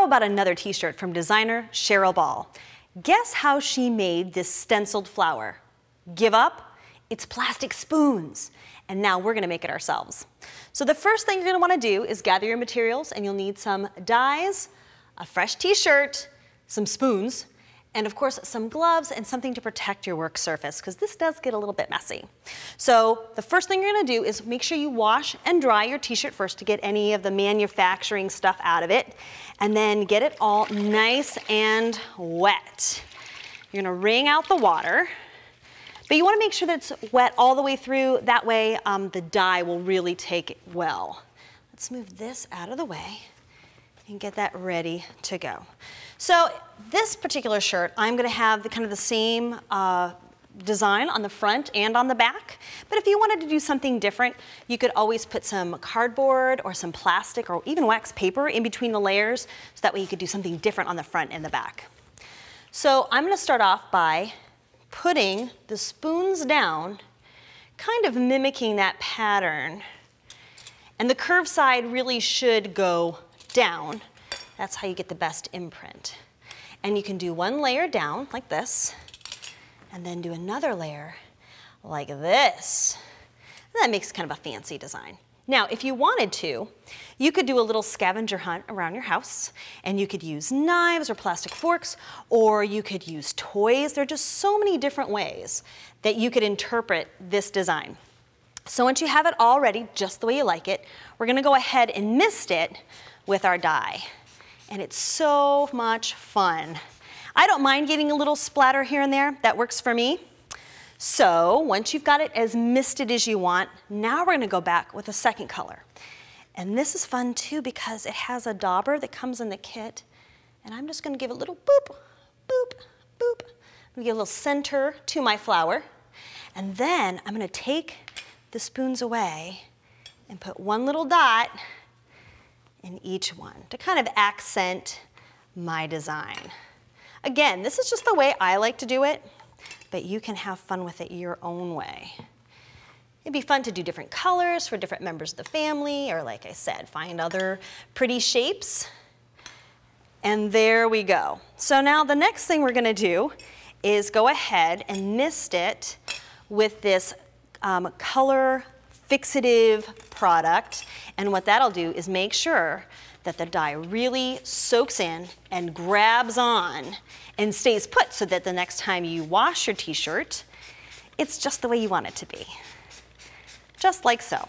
how about another t-shirt from designer Cheryl Ball? Guess how she made this stenciled flower? Give up? It's plastic spoons. And now we're gonna make it ourselves. So the first thing you're gonna wanna do is gather your materials, and you'll need some dies, a fresh t-shirt, some spoons, and of course some gloves and something to protect your work surface, because this does get a little bit messy. So the first thing you're gonna do is make sure you wash and dry your t-shirt first to get any of the manufacturing stuff out of it, and then get it all nice and wet. You're gonna wring out the water, but you wanna make sure that it's wet all the way through. That way the dye will really take it well. Let's move this out of the way and get that ready to go. So this particular shirt, I'm gonna have kind of the same design on the front and on the back. But if you wanted to do something different, you could always put some cardboard or some plastic or even wax paper in between the layers, so that way you could do something different on the front and the back. So I'm gonna start off by putting the spoons down, kind of mimicking that pattern. And the curved side really should go down. That's how you get the best imprint. And you can do one layer down like this, and then do another layer like this. And that makes kind of a fancy design. Now, if you wanted to, you could do a little scavenger hunt around your house, and you could use knives or plastic forks, or you could use toys. There are just so many different ways that you could interpret this design. So once you have it all ready, just the way you like it, we're gonna go ahead and mist it with our dye. And it's so much fun. I don't mind getting a little splatter here and there. That works for me. So once you've got it as misted as you want, now we're gonna go back with a second color. And this is fun too, because it has a dauber that comes in the kit. And I'm just gonna give a little boop, boop, boop. I'm gonna give a little center to my flower. And then I'm gonna take the spoons away and put one little dot in each one to kind of accent my design. Again, this is just the way I like to do it, but you can have fun with it your own way. It'd be fun to do different colors for different members of the family, or like I said, find other pretty shapes. And there we go. So now the next thing we're gonna do is go ahead and mist it with this color fixative product. And what that'll do is make sure that the dye really soaks in and grabs on and stays put, so that the next time you wash your t-shirt, it's just the way you want it to be. Just like so.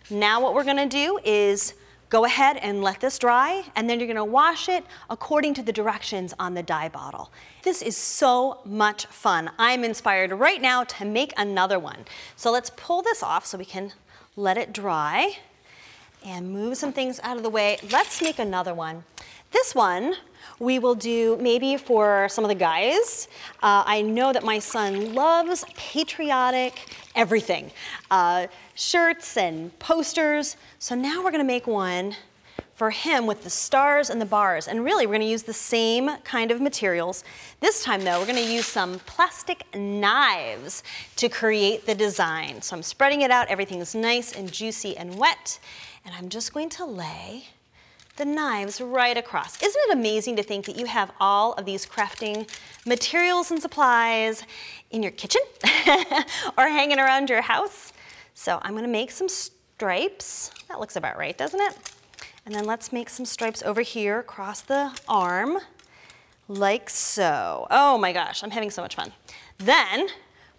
Now what we're gonna do is go ahead and let this dry, and then you're gonna wash it according to the directions on the dye bottle. This is so much fun. I'm inspired right now to make another one. So let's pull this off so we can let it dry and move some things out of the way. Let's make another one. This one we will do maybe for some of the guys. I know that my son loves patriotic everything. Shirts and posters. So now we're gonna make one for him with the stars and the bars. And really, we're gonna use the same kind of materials. This time though, we're gonna use some plastic knives to create the design. So I'm spreading it out, everything's nice and juicy and wet. And I'm just going to lay the knives right across. Isn't it amazing to think that you have all of these crafting materials and supplies in your kitchen or hanging around your house? So I'm gonna make some stripes. That looks about right, doesn't it? And then let's make some stripes over here across the arm, like so. Oh my gosh, I'm having so much fun. Then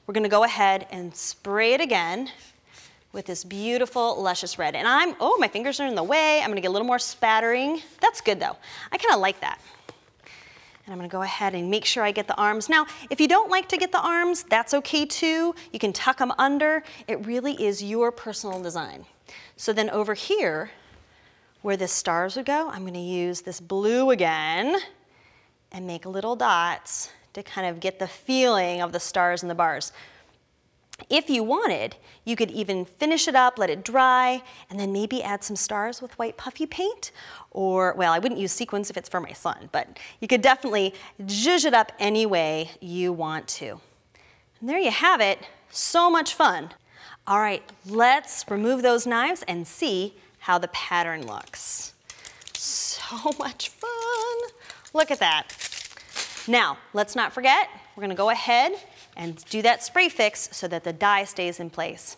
we're gonna go ahead and spray it again with this beautiful, luscious red. And oh, my fingers are in the way. I'm gonna get a little more spattering. That's good though. I kinda like that. And I'm gonna go ahead and make sure I get the arms. Now, if you don't like to get the arms, that's okay too. You can tuck them under. It really is your personal design. So then over here, where the stars would go, I'm gonna use this blue again and make little dots to kind of get the feeling of the stars and the bars. If you wanted, you could even finish it up, let it dry, and then maybe add some stars with white puffy paint. Or, well, I wouldn't use sequins if it's for my son, but you could definitely zhuzh it up any way you want to. And there you have it. So much fun. All right, let's remove those knives and see how the pattern looks. So so much fun. Look at that. Now, let's not forget, we're gonna go ahead and do that spray fix so that the die stays in place.